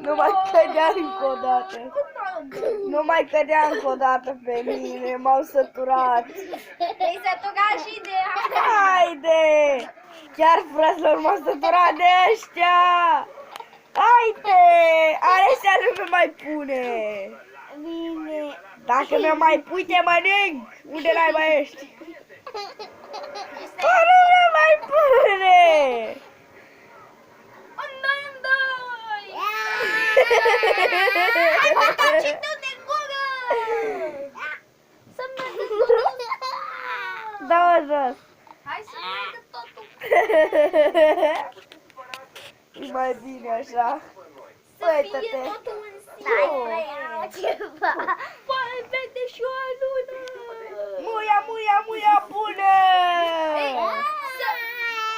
Nu mai cădea încă o dată. Nu mai cădea încă o dată pe mine, m-au săturat. Te-ai săturat și de Haide! Chiar, fraților, m-am săturat de ăștia! Haide! Alessia nu mi mai pune! Bine. Dacă mi mai pui, te mănânc! Unde n-ai mai ești? Nu mi mai pune! Și tu de gură! Să meargă Dă-o jos! Hai să meargă totul! E mai bine așa. Să fie Uită-te! totul în sine! Păi, vede și o lună! Muia, muia, muia!